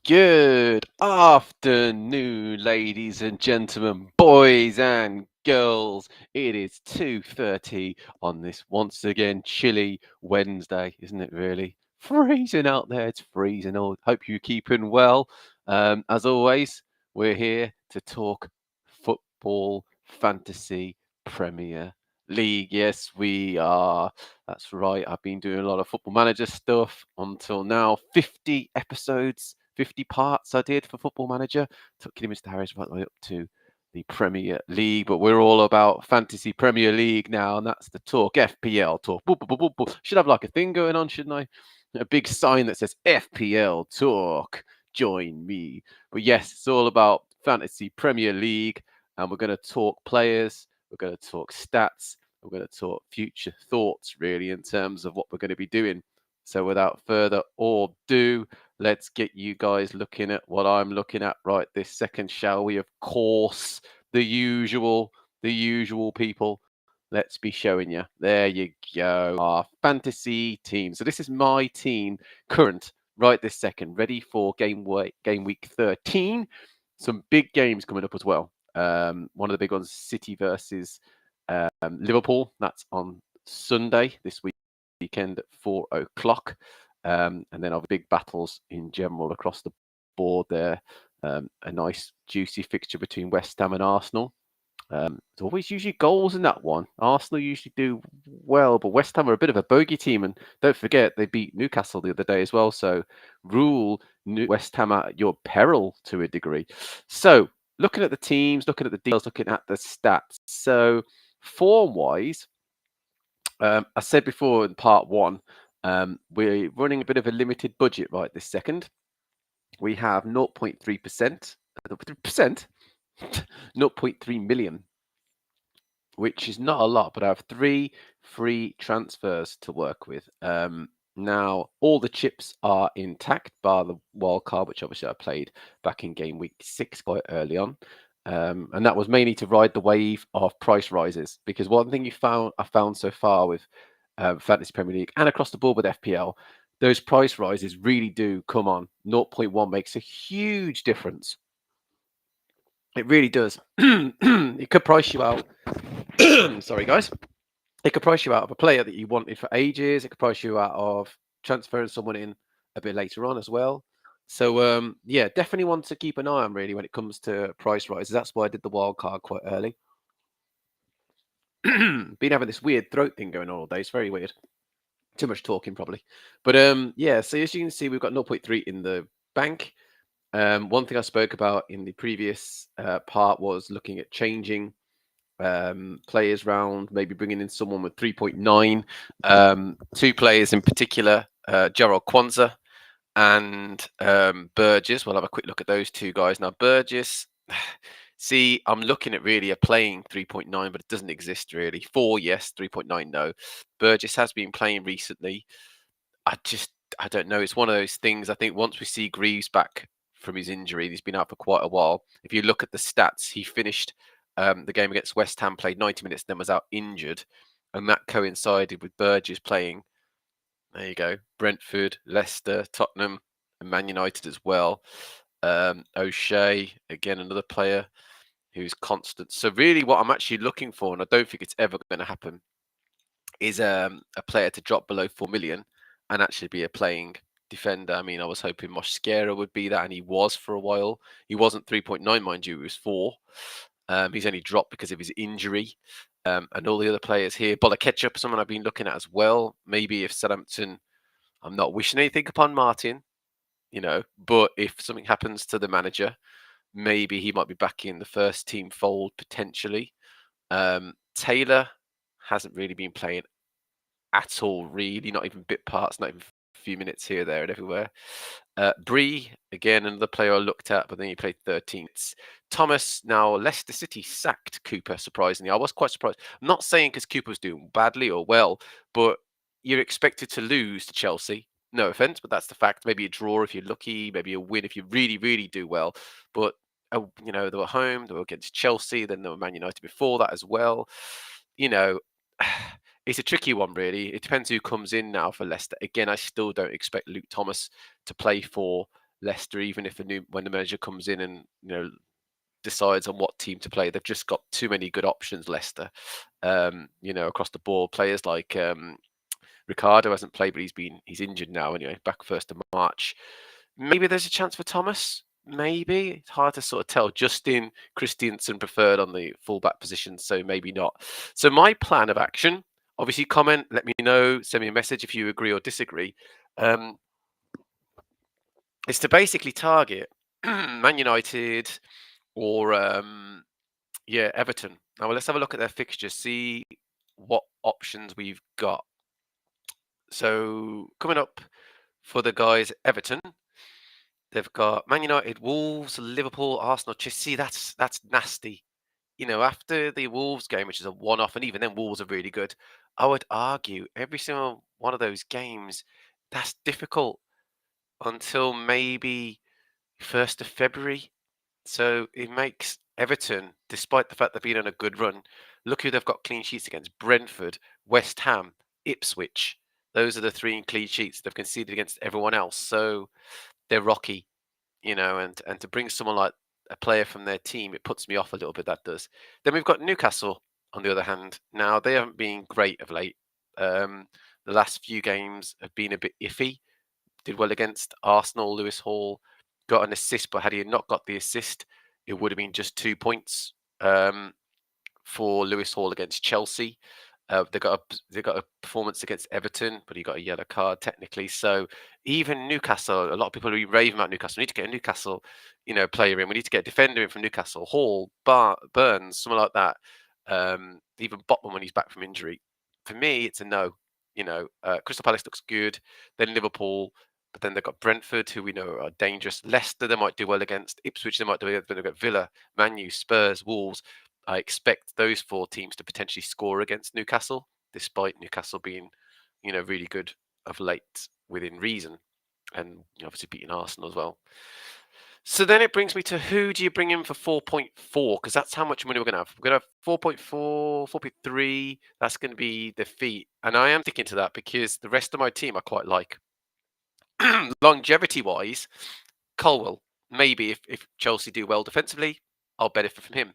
Good afternoon, ladies and gentlemen, boys and girls. It is 2:30 on this once again chilly Wednesday, isn't it really? Freezing out there, it's freezing. I hope you're keeping well. As always, we're here to talk football, fantasy, Premier League. Yes, we are. That's right. I've been doing a lot of football manager stuff until now. 50 episodes, 50 parts I did for Football Manager. Took Killy Mr. Harris right the way up to the Premier League, but we're all about fantasy Premier League now, and that's the talk. FPL talk. Boop, boop, boop, boop. Should have like a thing going on, shouldn't I? A big sign that says FPL talk. Join me. But yes, it's all about fantasy Premier League, and we're going to talk players. We're going to talk stats. We're going to talk future thoughts, really, in terms of what we're going to be doing. So without further ado, let's get you guys looking at what I'm looking at right this second, shall we? Of course, the usual people. Let's be showing you. There you go. Our fantasy team. So this is my team, current, right this second, ready for game week 13. Some big games coming up as well. One of the big ones, City versus Liverpool. That's on Sunday this weekend at 4 o'clock. And then other big battles in general across the board there. A nice juicy fixture between West Ham and Arsenal. There's always usually goals in that one. Arsenal usually do well, but West Ham are a bit of a bogey team. And don't forget, they beat Newcastle the other day as well. So rule West Ham at your peril to a degree. So looking at the teams, looking at the deals, looking at the stats. So form-wise, I said before in part one, we're running a bit of a limited budget right this second. We have 0.3%, 0.3 million, which is not a lot, but I have 3 free transfers to work with. Now, all the chips are intact, bar the wild card, which obviously I played back in game week 6 quite early on. And that was mainly to ride the wave of price rises, because one thing I found so far with Fantasy Premier League and across the board with FPL, those price rises really do come on. 0.1 makes a huge difference. It really does. It could price you out. Sorry, guys. It could price you out of a player that you wanted for ages. It could price you out of transferring someone in a bit later on as well. So yeah, definitely want to keep an eye on really when it comes to price rises. That's why I did the wild card quite early. Been having this weird throat thing going on all day. It's very weird. Too much talking probably. But yeah, so as you can see, we've got 0.3 in the bank. One thing I spoke about in the previous part was looking at changing players round, maybe bringing in someone with 3.9. 2 players in particular, Gerald Kwanzaa and Burgess. We'll have a quick look at those 2 guys. Now, Burgess, see, I'm looking at really a playing 3.9, but it doesn't exist really. 4, yes, 3.9, no. Burgess has been playing recently. I don't know. It's one of those things. I think once we see Greaves back from his injury, he's been out for quite a while. If you look at the stats, he finished the game against West Ham, played 90 minutes, then was out injured. And that coincided with Burgess playing, there you go, Brentford, Leicester, Tottenham, and Man United as well. O'Shea, again, another player who's constant. So really what I'm actually looking for, and I don't think it's ever going to happen, is a player to drop below 4 million and actually be a playing defender. I mean, I was hoping Mosquera would be that, and he was for a while. He wasn't 3.9, mind you, he was 4. He's only dropped because of his injury. And all the other players here, Bola Ketchup, someone I've been looking at as well. Maybe if Southampton, I'm not wishing anything upon Martin, but if something happens to the manager, maybe he might be back in the first team fold potentially. Taylor hasn't really been playing at all, really, not even bit parts, not even a few minutes here, there, and everywhere. Bree, again, another player I looked at, but then he played 13th. Thomas, now Leicester City sacked Cooper, surprisingly. I was quite surprised. I'm not saying because Cooper was doing badly or well, but you're expected to lose to Chelsea. No offense, but that's the fact. Maybe a draw if you're lucky, maybe a win if you really, really do well. But, they were home, they were against Chelsea, then they were Man United before that as well. It's a tricky one, really. It depends who comes in now for Leicester. Again, I still don't expect Luke Thomas to play for Leicester, even if when the manager comes in and decides on what team to play. They've just got too many good options, Leicester. Across the board, players like Ricardo hasn't played, but he's injured now anyway, back 1st of March. Maybe there's a chance for Thomas. Maybe it's hard to sort of tell. Justin Christiansen preferred on the fullback position, so maybe not. So my plan of action, obviously, comment, let me know, send me a message if you agree or disagree. Is to basically target Man United or Everton. Now let's have a look at their fixtures, see what options we've got. So coming up for the guys, Everton. They've got Man United, Wolves, Liverpool, Arsenal, Chelsea. That's nasty. After the Wolves game, which is a one-off, and even then Wolves are really good, I would argue every single one of those games, that's difficult until maybe 1st of February. So it makes Everton, despite the fact they've been on a good run, look who they've got clean sheets against: Brentford, West Ham, Ipswich. Those are the 3 clean sheets they've conceded against everyone else. So they're rocky, and to bring someone like a player from their team, it puts me off a little bit, that does. Then we've got Newcastle, on the other hand. Now, they haven't been great of late. The last few games have been a bit iffy. Did well against Arsenal. Lewis Hall got an assist, but had he not got the assist, it would have been just 2 points for Lewis Hall against Chelsea. They got a performance against Everton, but he got a yellow card technically. So even Newcastle, a lot of people are raving about Newcastle. We need to get a Newcastle, player in. We need to get a defender in from Newcastle. Hall, Burns, someone like that. Even Botman when he's back from injury. For me, it's a no. Crystal Palace looks good. Then Liverpool, but then they've got Brentford, who we know are dangerous. Leicester, they might do well against. Ipswich, they might do well. Then they've got Villa, Man U, Spurs, Wolves. I expect those 4 teams to potentially score against Newcastle, despite Newcastle being, really good of late within reason, and obviously beating Arsenal as well. So then it brings me to, who do you bring in for 4.4? Because that's how much money we're going to have. We're going to have 4.4, 4.3. That's going to be the fee. And I am sticking to that because the rest of my team I quite like. Longevity-wise, Colwell, maybe if Chelsea do well defensively, I'll benefit from him.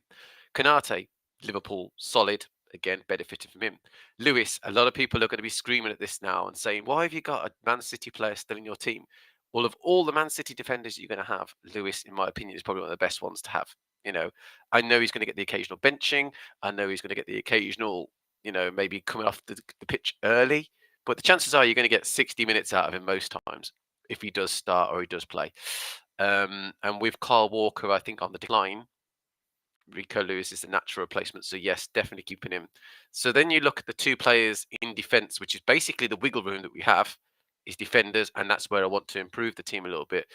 Konate, Liverpool, solid. Again, benefited from him. Lewis, a lot of people are going to be screaming at this now and saying, why have you got a Man City player still in your team? Well, of all the Man City defenders you're going to have, Lewis, in my opinion, is probably one of the best ones to have. I know he's going to get the occasional benching. I know he's going to get the occasional, maybe coming off the pitch early. But the chances are you're going to get 60 minutes out of him most times if he does start or he does play. And with Kyle Walker, I think, on the decline, Rico Lewis is the natural replacement. So yes, definitely keeping him. So then you look at the 2 players in defence, which is basically the wiggle room that we have, is defenders, and that's where I want to improve the team a little bit.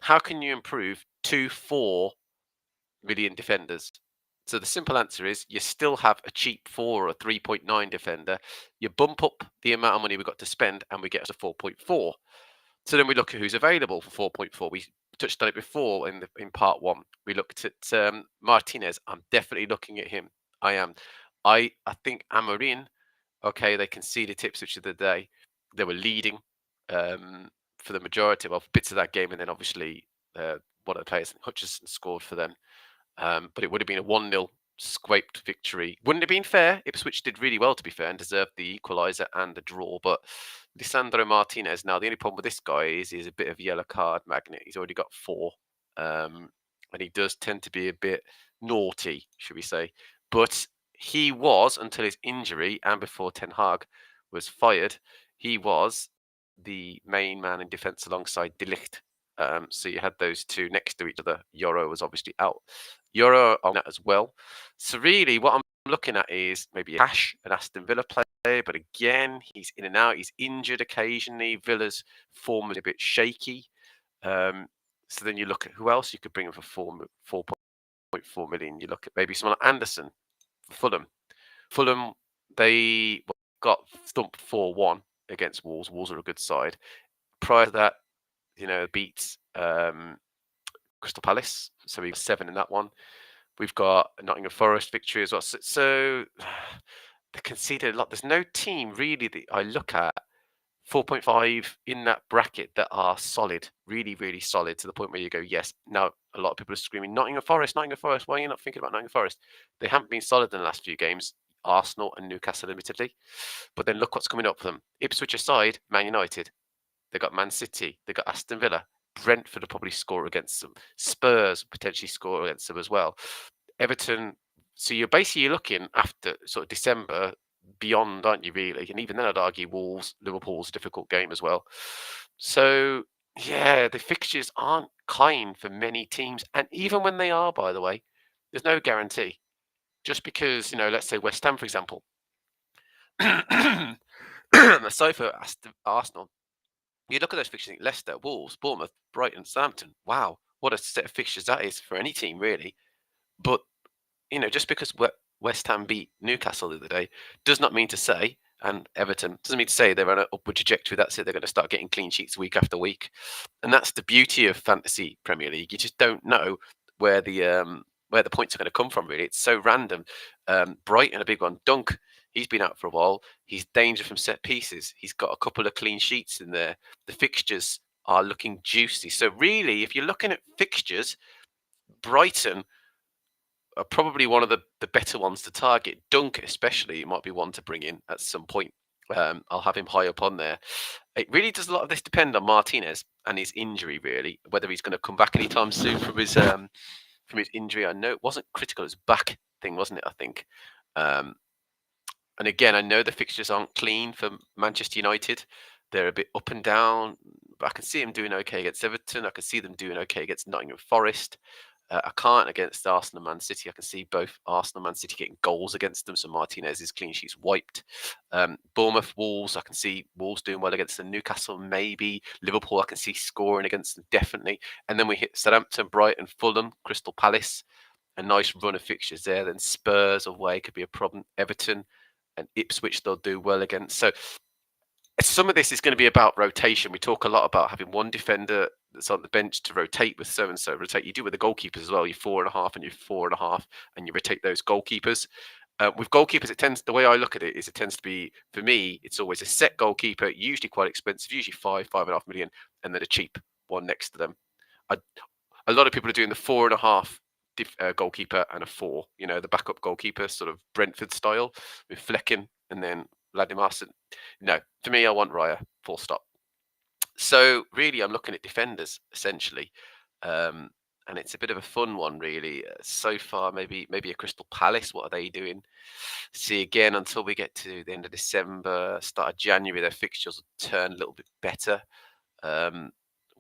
How can you improve 4 million defenders? So the simple answer is you still have a cheap 4 or a 3.9 defender. You bump up the amount of money we've got to spend, and we get to 4.4. So then we look at who's available for 4.4. We touched on it before in part 1. We looked at Martinez. I'm definitely looking at him. I am. I think Amorim, okay, they conceded Ipswich the other day. They were leading for the majority of bits of that game, and then obviously one of the players, Hutchinson, scored for them. But it would have been a 1-0 scraped victory. Wouldn't have been fair. Ipswich did really well, to be fair, and deserved the equaliser and the draw. But Lisandro Martinez, now the only problem with this guy is he's a bit of a yellow card magnet. He's already got 4. And he does tend to be a bit naughty, should we say. But he was, until his injury and before Ten Hag was fired, he was the main man in defence alongside De Ligt. So you had those 2 next to each other. Yoro was obviously out. Yoro on that as well. So really what I'm looking at is maybe Cash, an Aston Villa player, but again, he's in and out. He's injured occasionally. Villa's form is a bit shaky. So then you look at who else you could bring in for 4.4 million. You look at maybe someone like Anderson for Fulham. Fulham, they got thumped 4-1 against Wolves. Wolves are a good side. Prior to that, beat Crystal Palace. So we got 7 in that one. We've got a Nottingham Forest victory as well. So they conceded a lot. There's no team really that I look at 4.5 in that bracket that are solid, really, really solid to the point where you go, yes. Now, a lot of people are screaming, Nottingham Forest, Nottingham Forest. Why are you not thinking about Nottingham Forest? They haven't been solid in the last few games, Arsenal and Newcastle admittedly. But then look what's coming up for them. Ipswich aside, Man United. They've got Man City. They've got Aston Villa. Brentford will probably score against them. Spurs potentially score against them as well. Everton. So you're basically looking after sort of December beyond, aren't you, really? And even then, I'd argue Wolves, Liverpool's a difficult game as well. So, yeah, the fixtures aren't kind for many teams. And even when they are, by the way, there's no guarantee. Just because, let's say West Ham, for example, aside for Arsenal, you look at those fixtures, Leicester, Wolves, Bournemouth, Brighton, Southampton. Wow, what a set of fixtures that is for any team, really. But just because West Ham beat Newcastle the other day does not mean to say, and Everton doesn't mean to say they're on an upward trajectory. That's it. They're going to start getting clean sheets week after week, and that's the beauty of fantasy Premier League. You just don't know where the points are going to come from. Really, it's so random. Brighton, a big one. Dunk. He's been out for a while. He's danger from set pieces. He's got a couple of clean sheets in there. The fixtures are looking juicy. So really, if you're looking at fixtures, Brighton are probably one of the better ones to target. Dunk, especially, might be one to bring in at some point. I'll have him high up on there. It really does a lot of this depend on Martinez and his injury, really, whether he's going to come back anytime soon from his injury. I know it wasn't critical; it was back thing, wasn't it? I think. And again, I know the fixtures aren't clean for Manchester United. They're a bit up and down, but I can see them doing okay against Everton. I can see them doing okay against Nottingham Forest. I can't against Arsenal and Man City. I can see both Arsenal and Man City getting goals against them. So Martinez's clean sheets wiped. Bournemouth, Wolves. I can see Wolves doing well against them. Newcastle, maybe. Liverpool, I can see scoring against them, definitely. And then we hit Southampton, Brighton, Fulham, Crystal Palace. A nice run of fixtures there. Then Spurs away could be a problem. Everton and Ipswich, they'll do well against. So some of this is going to be about rotation. We talk a lot about having one defender that's on the bench to rotate with so and so. Rotate. You do with the goalkeepers as well. You're 4.5 and you're 4.5, and you rotate those goalkeepers. With goalkeepers, the way I look at it is it tends to be, for me, it's always a set goalkeeper, usually quite expensive, usually 5.5 million, and then a cheap one next to them. A lot of people are doing the 4.5 goalkeeper and a 4. The backup goalkeeper, sort of Brentford style, with Flecken and then Vladimirson. No, for me, I want Raya, full stop. So really, I'm looking at defenders essentially, and it's a bit of a fun one, really. So far, maybe a Crystal Palace. What are they doing? See, again, until we get to the end of December, start of January, their fixtures will turn a little bit better.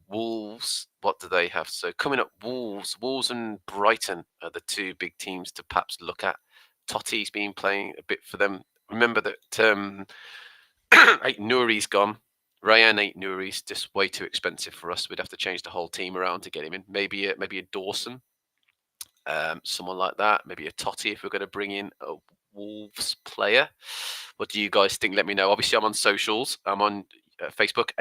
Wolves, what do they have? So coming up, Wolves and Brighton are the two big teams to perhaps look at. Totti's been playing a bit for them. Remember that Nouri's gone. Ryan Nouri's just way too expensive for us. We'd have to change the whole team around to get him in. Maybe a Dawson, someone like that. Maybe a Totti if we're going to bring in a Wolves player. What do you guys think? Let me know. Obviously, I'm on socials. I'm on Facebook,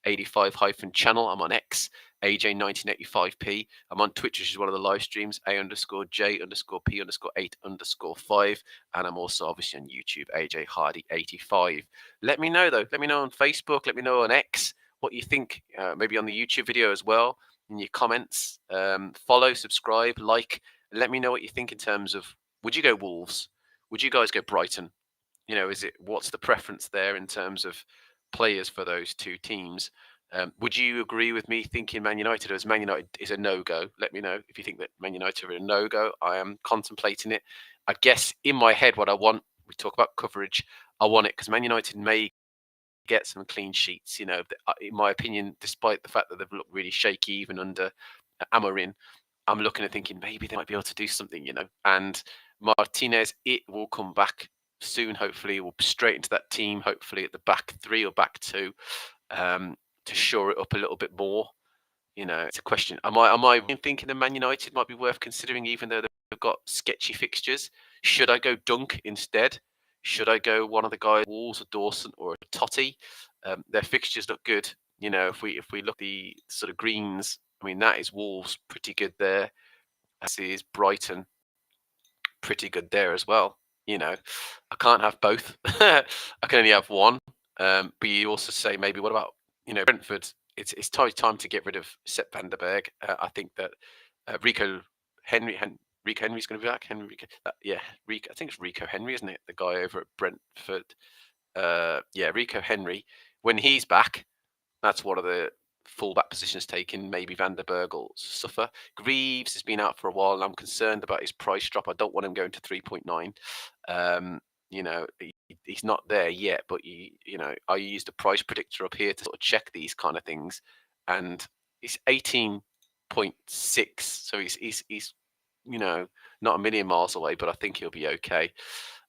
AJP85-channel. I'm on X, AJ1985p. I'm on Twitch, which is one of the live streams, A_J_P_8_8_5. And I'm also obviously on YouTube, AJ Hardy 85. Let me know, though. Let me know on Facebook. Let me know on X what you think, maybe on the YouTube video as well, in your comments. Follow, subscribe, like. Let me know what you think in terms of, would you go Wolves? Would you guys go Brighton? What's the preference there in terms of players for those two teams? Would you agree with me thinking Man United, or is Man United is a no-go? Let me know if you think that Man United are a no-go. I am contemplating it. I guess in my head, what I want, we talk about coverage, I want it because Man United may get some clean sheets. In my opinion, despite the fact that they've looked really shaky even under Amorim, I'm looking at thinking maybe they might be able to do something, And Martinez, it will come back soon. Hopefully, we'll straight into that team. Hopefully, at the back 3 or back 2, to shore it up a little bit more. It's a question. Am I thinking that Man United might be worth considering, even though they've got sketchy fixtures? Should I go Dunk instead? Should I go one of the guys, Wolves or Dawson or Totti? Their fixtures look good. If we look at the sort of greens, I mean, that is Wolves, pretty good there. This is Brighton, pretty good there as well. I can't have both. I can only have one. But you also say maybe what about Brentford? It's time to get rid of Sepp van der Berg. I think that Rico Henry Rico Henry's going to be back. Rico. I think it's Rico Henry, isn't it? The guy over at Brentford. Yeah, Rico Henry. When he's back, that's one of the fullback positions taken. Maybe Van der Berg will suffer. Greaves has been out for a while, and I'm concerned about his price drop. I don't want him going to 3.9. He's not there yet, but I used a price predictor up here to sort of check these kind of things, and he's 18.6, so he's not a million miles away, but I think he'll be okay.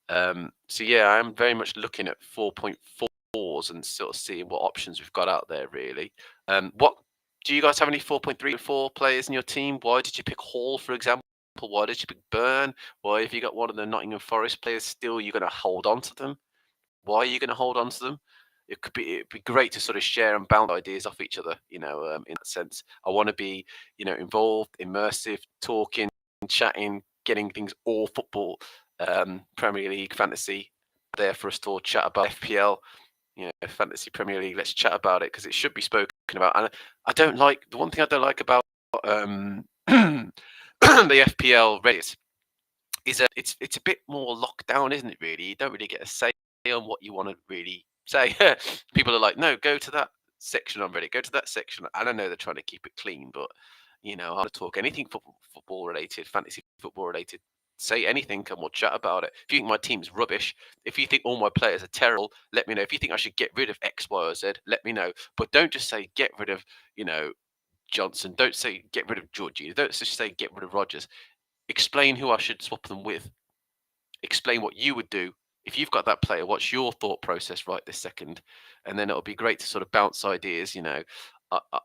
So yeah, I'm very much looking at 4.4s and sort of seeing what options we've got out there, really. What do you guys have any 4.34 players in your team? Why did you pick Hall, for example? Why did you pick Burn? Why have you got one of the Nottingham Forest players still? You're going to hold on to them? Why are you going to hold on to them? It'd be great to sort of share and bounce ideas off each other, in that sense. I want to be, involved, immersive, talking, chatting, getting things all football, Premier League, fantasy, there for us to all chat about FPL, fantasy Premier League. Let's chat about it because it should be spoken about. And the one thing I don't like about the FPL Reddit is it's a bit more locked down, isn't it? Really, you don't really get a say on what you want to really say. People are like, no, go to that section on Reddit, go to that section. And I know they're trying to keep it clean, but I want to talk anything football related, fantasy football related. Say anything and we'll chat about it. If you think my team's rubbish, if you think all my players are terrible, let me know. If you think I should get rid of X, Y, or Z, let me know. But don't just say get rid of, Johnson. Don't say get rid of Georgie. Don't just say get rid of Rodgers. Explain who I should swap them with. Explain what you would do if you've got that player. What's your thought process right this second? And then it'll be great to sort of bounce ideas.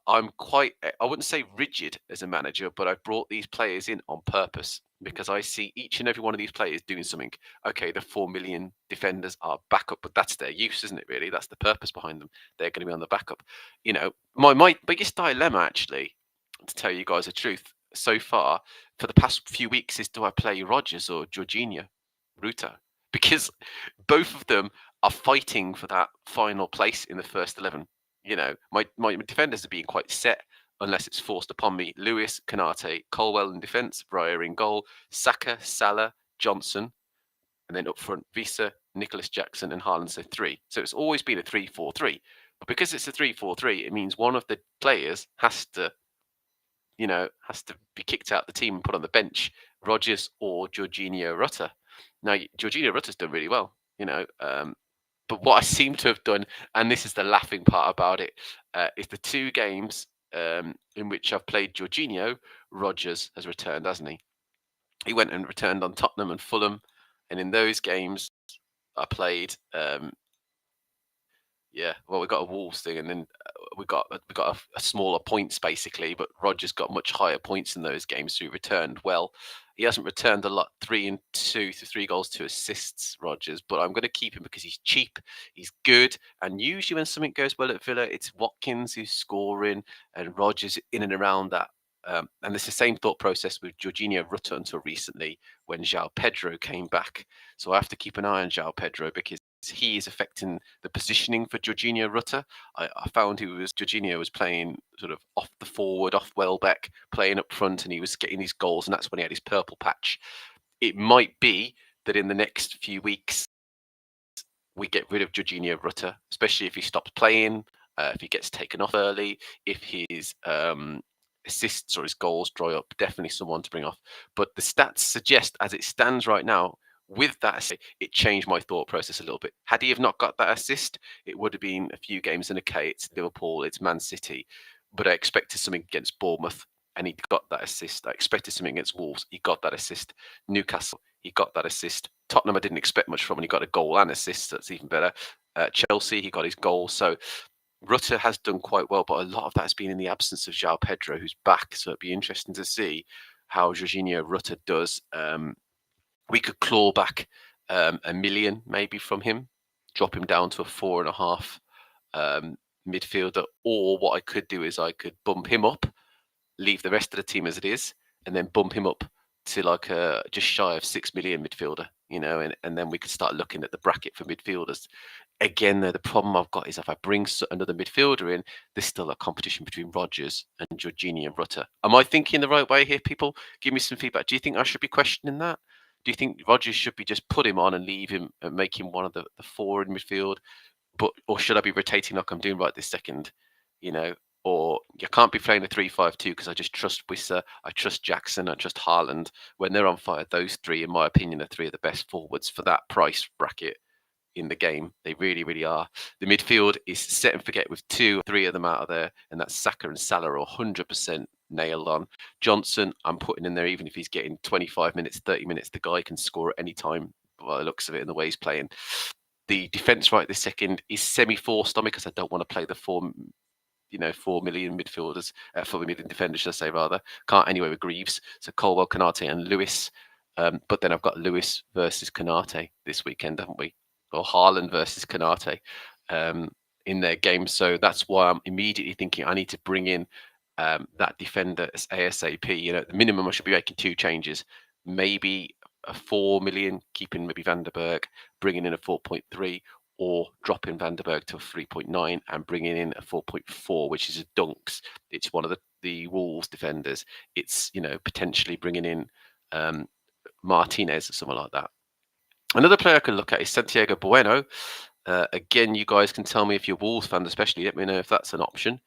I'm quite, I wouldn't say rigid as a manager, but I've brought these players in on purpose because I see each and every one of these players doing something. Okay, the 4 million defenders are backup, but that's their use, isn't it? Really, that's the purpose behind them. They're going to be on the backup. My biggest dilemma, actually, to tell you guys the truth, so far for the past few weeks is, do I play Rodgers or Jorginho Ruta? Because both of them are fighting for that final place in the first 11. My defenders are being quite set unless it's forced upon me. Lewis, Kanate, Colwell in defence, Breyer in goal, Saka, Salah, Johnson, and then up front, Visa, Nicholas Jackson, and Haaland. So 3. So it's always been a 3-4-3. But because it's a 3-4-3, it means one of the players has to be kicked out the team and put on the bench, Rodgers or Jorginho Rutter. Now, Jorginho Rutter's done really well, but what I seem to have done, and this is the laughing part about it, is the 2 games in which I've played Jorginho, Rodgers has returned, hasn't he? He went and returned on Tottenham and Fulham, and in those games I played, we got a Wolves thing, and then we got a smaller points basically, but Rodgers got much higher points in those games, so he returned well. He hasn't returned a lot, 3 and 2, 3 goals, 2 assists, Rodgers, but I'm going to keep him because he's cheap, he's good, and usually when something goes well at Villa, it's Watkins who's scoring and Rodgers in and around that. And it's the same thought process with Jorginho Rutter until recently when João Pedro came back. So I have to keep an eye on João Pedro because he is affecting the positioning for Jorginho Rutter. I found Jorginho was playing sort of off the forward, off Welbeck, playing up front, and he was getting these goals, and that's when he had his purple patch. It might be that in the next few weeks we get rid of Jorginho Rutter, especially if he stops playing, if he gets taken off early, if his assists or his goals dry up. Definitely someone to bring off. But the stats suggest, as it stands right now, with that assist, it changed my thought process a little bit. Had he have not got that assist, it would have been a few games in a K. It's Liverpool, it's Man City. But I expected something against Bournemouth, and he got that assist. I expected something against Wolves, he got that assist. Newcastle, he got that assist. Tottenham, I didn't expect much from, and he got a goal and assist. That's even better. Chelsea, he got his goal. So Rutter has done quite well, but a lot of that has been in the absence of João Pedro, who's back. So it'd be interesting to see how Jorginho Rutter does. We could claw back $1 million maybe from him, drop him down to a 4.5 midfielder. Or what I could do is I could bump him up, leave the rest of the team as it is, and then bump him up to like just shy of 6 million midfielder, and then we could start looking at the bracket for midfielders. Again, though, the problem I've got is if I bring another midfielder in, there's still a competition between Rodgers and Jorginho and Rutter. Am I thinking the right way here, people? Give me some feedback. Do you think I should be questioning that? Do you think Rodgers should be just put him on and leave him and make him one of the four in midfield? Or should I be rotating like I'm doing right this second? You know, or you can't be playing a 3-5-2 because I just trust Wissa, I trust Jackson, I trust Haaland. When they're on fire, those three, in my opinion, are three of the best forwards for that price bracket in the game. They really, really are. The midfield is set and forget with 2 or 3 of them out of there, and that's Saka and Salah are 100% nailed on. Johnson, I'm putting in there even if he's getting 25 minutes, 30 minutes. The guy can score at any time by the looks of it and the way he's playing. The defence right this second is semi-forced on me because I don't want to play the 4 million midfielders, 4 million defenders, should I say, rather. Can't anyway with Greaves. So Colwell, Konate, and Lewis. But then I've got Lewis versus Konate this weekend, haven't we? Or Haaland versus Konate in their game. So that's why I'm immediately thinking I need to bring in that defender as ASAP. You know, the minimum I should be making 2 changes. Maybe a 4 million, keeping maybe Van der Berg, bringing in a 4.3, or dropping Van der Berg to a 3.9 and bringing in a 4.4, which is a Dunks. It's one of the Wolves defenders. It's, potentially bringing in Martinez or something like that. Another player I could look at is Santiago Bueno. Again, you guys can tell me if you're Wolves fans, especially. Let me know if that's an option.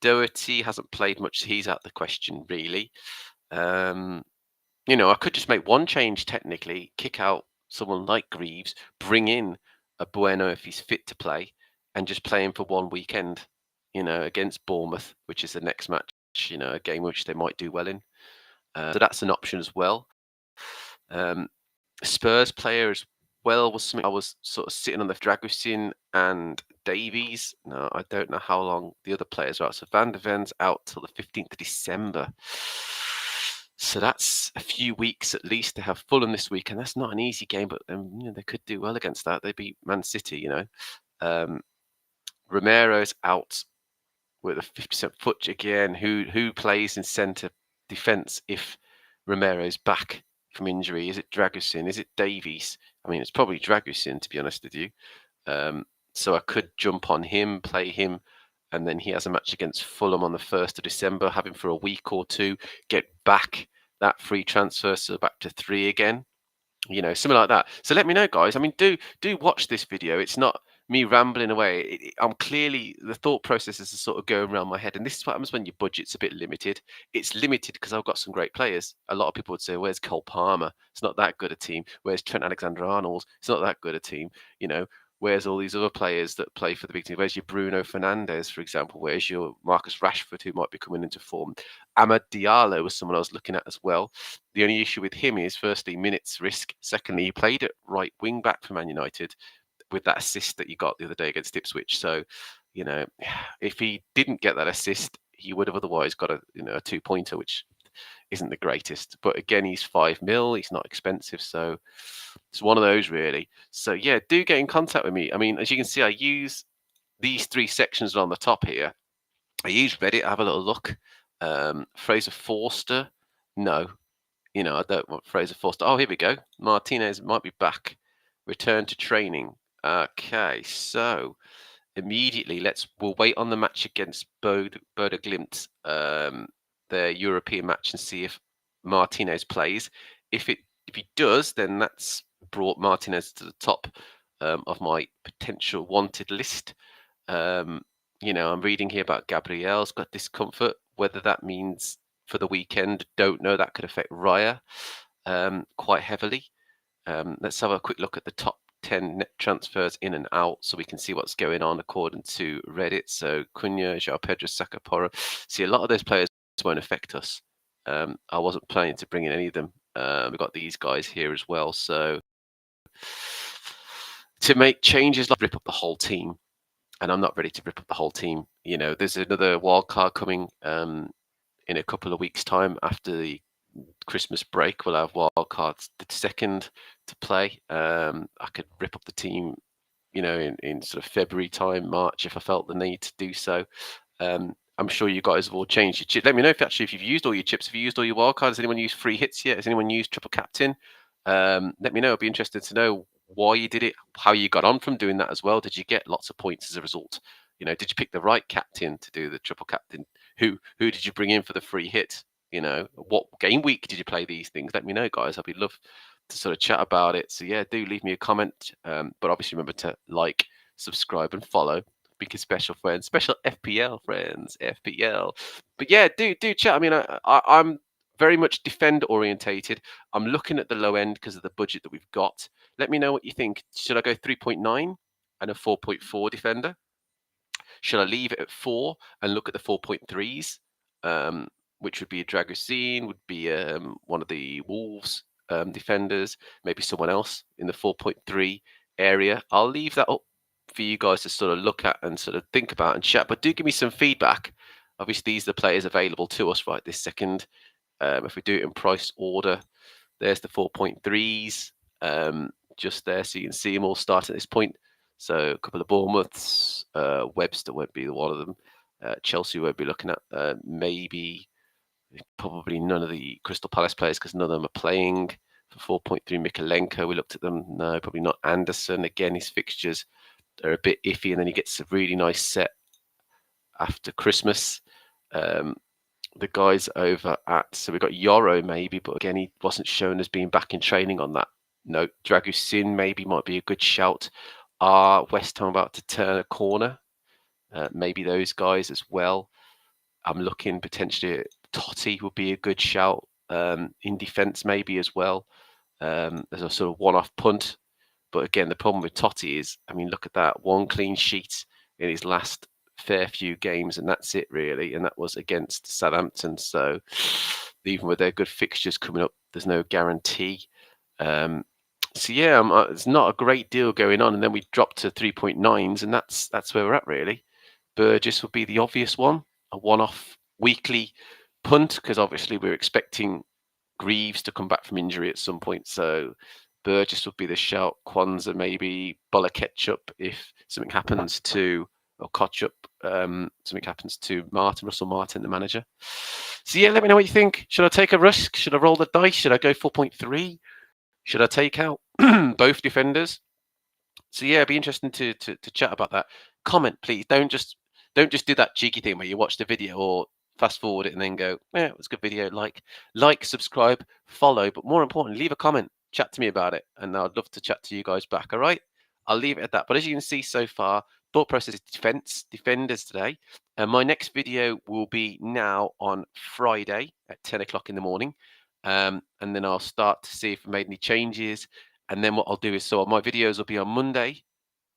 Doherty hasn't played much. He's out the question, really. I could just make one change technically, kick out someone like Greaves, bring in a Bueno if he's fit to play, and just play him for one weekend, against Bournemouth, which is the next match, a game which they might do well in. So that's an option as well. Spurs player as well was something I was sort of sitting on the Dragusin and Davies. No, I don't know how long the other players are out. So Van der Ven's out till the 15th of December. So that's a few weeks at least. They have Fulham this week, and that's not an easy game, but they could do well against that. They beat Man City, Romero's out with a 50% foot again. Who plays in centre defence if Romero's back from injury? Is it Dragusin? Is it Davies? I mean, it's probably Dragusin, to be honest with you. So I could jump on him, play him, and then he has a match against Fulham on the 1st of December, have him for a week or two, get back that free transfer, so back to 3 again, something like that. So let me know, guys. I mean, do watch this video. It's not me rambling away. I'm clearly, the thought processes are sort of going around my head, and this is what happens when your budget's a bit limited. It's limited because I've got some great players. A lot of people would say, where's Cole Palmer? It's not that good a team. Where's Trent Alexander-Arnold? It's not that good a team. Where's all these other players that play for the big team? Where's your Bruno Fernandes, for example? Where's your Marcus Rashford, who might be coming into form? Amad Diallo was someone I was looking at as well. The only issue with him is, firstly, minutes risk. Secondly, he played at right wing back for Man United with that assist that you got the other day against Ipswich. So, if he didn't get that assist, he would have otherwise got a 2-pointer, which isn't the greatest. But again, he's 5 mil. He's not expensive, so it's one of those really. So yeah, do get in contact with me. I mean, as you can see, I use these 3 sections on the top here. I use Reddit. Have a little look. Fraser Forster. No, I don't want Fraser Forster. Oh, here we go. Martinez might be back. Return to training. Okay, so immediately we'll wait on the match against Bodo Glimt, their European match, and see if Martinez plays. If he does, then that's brought Martinez to the top of my potential wanted list. I'm reading here about Gabriel's got discomfort. Whether that means for the weekend, don't know. That could affect Raya quite heavily. Let's have a quick look at the top 10 net transfers in and out so we can see what's going on according to Reddit. So Cunha, João Pedro, Saka, Porro. See, a lot of those players won't affect us. I wasn't planning to bring in any of them. We've got these guys here as well. So to make changes, like rip up the whole team, and I'm not ready to rip up the whole team. There's another wild card coming in a couple of weeks' time after the Christmas break. We'll have wild cards the 2nd to play. I could rip up the team, in sort of February time, March, if I felt the need to do so. I'm sure you guys have all changed your chips. Let me know if you've used all your chips. Have you used all your wild cards? Has anyone used free hits yet? Has anyone used triple captain? Let me know. I'd be interested to know why you did it, how you got on from doing that as well. Did you get lots of points as a result? Did you pick the right captain to do the triple captain? Who did you bring in for the free hit? What game week did you play these things? Let me know, guys. I'd be love to sort of chat about it. So yeah, do leave me a comment. But obviously remember to like, subscribe, and follow. Because special friends, special FPL friends, FPL. But yeah, do chat. I mean, I'm very much defender orientated. I'm looking at the low end because of the budget that we've got. Let me know what you think. Should I go 3.9 and a 4.4 defender? Should I leave it at 4 and look at the 4.3s, which would be a Dragusin, would be one of the Wolves defenders, maybe someone else in the 4.3 area? I'll leave that up for you guys to sort of look at and sort of think about and chat. But do give me some feedback. Obviously, these are the players available to us right this second. If we do it in price order, there's the 4.3s just there, so you can see them all start at this point. So a couple of Bournemouths, Webster won't be one of them. Chelsea won't be looking at. Maybe, probably none of the Crystal Palace players because none of them are playing. For 4.3, Mikalenko, we looked at them. No, probably not. Anderson, again, his fixtures are a bit iffy, and then he gets a really nice set after Christmas. The guys over so we've got Yoro maybe, but again, he wasn't shown as being back in training on that note. Dragusin maybe might be a good shout. Are West Ham about to turn a corner? Maybe those guys as well. I'm looking potentially at Totti would be a good shout in defence maybe as well. There's a sort of one-off punt. But again, the problem with Totti is, I mean, look at that. One clean sheet in his last fair few games, and that's it really. And that was against Southampton. So even with their good fixtures coming up, there's no guarantee. So yeah, it's not a great deal going on. And then we dropped to 3.9s, and that's where we're at really. Burgess would be the obvious one, a one-off weekly punt, because obviously we're expecting Greaves to come back from injury at some point. So Burgess would be the shout. Kwanzaa maybe. Buller Ketchup if something happens to, or Kotchup, something happens to Russell Martin, the manager. So yeah, let me know what you think. Should I take a risk? Should I roll the dice? Should I go 4.3? Should I take out both defenders? So yeah, it'd be interesting to chat about that. Comment, please. Don't just do that cheeky thing where you watch the video or fast forward it and then go, yeah, it was a good video. Like, subscribe, follow, but more importantly, leave a comment. Chat to me about it, and I'd love to chat to you guys back. All right, I'll leave it at that. But as you can see so far, thought process is defenders today. And my next video will be now on Friday at 10 o'clock in the morning. And then I'll start to see if I've made any changes. And then what I'll do is, so my videos will be on Monday.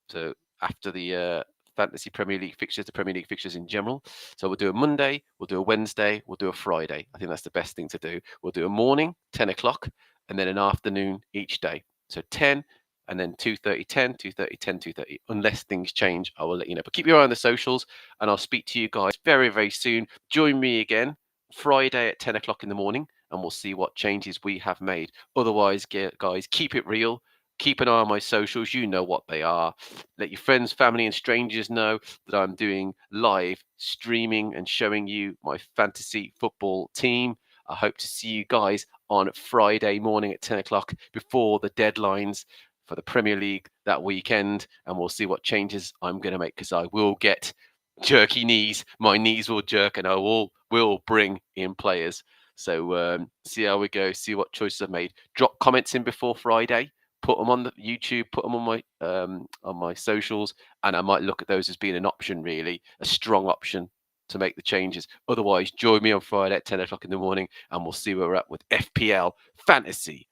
So after the fantasy Premier League fixtures, the Premier League fixtures in general. So we'll do a Monday, we'll do a Wednesday, we'll do a Friday. I think that's the best thing to do. We'll do a morning, 10 o'clock, and then an afternoon each day. So 10, and then 2:30, 10, 2:30, 10, 2:30. Unless things change, I will let you know. But keep your eye on the socials, and I'll speak to you guys very, very soon. Join me again Friday at 10 o'clock in the morning, and we'll see what changes we have made. Otherwise, guys, keep it real. Keep an eye on my socials. You know what they are. Let your friends, family, and strangers know that I'm doing live streaming and showing you my fantasy football team. I hope to see you guys on Friday morning at 10 o'clock before the deadlines for the Premier League that weekend. And we'll see what changes I'm going to make, because I will get jerky knees. My knees will jerk, and I will bring in players. So see how we go, see what choices I've made. Drop comments in before Friday. Put them on the YouTube, put them on my socials, and I might look at those as being an option, really, a strong option to make the changes. Otherwise, join me on Friday at 10 o'clock in the morning, and we'll see where we're at with FPL Fantasy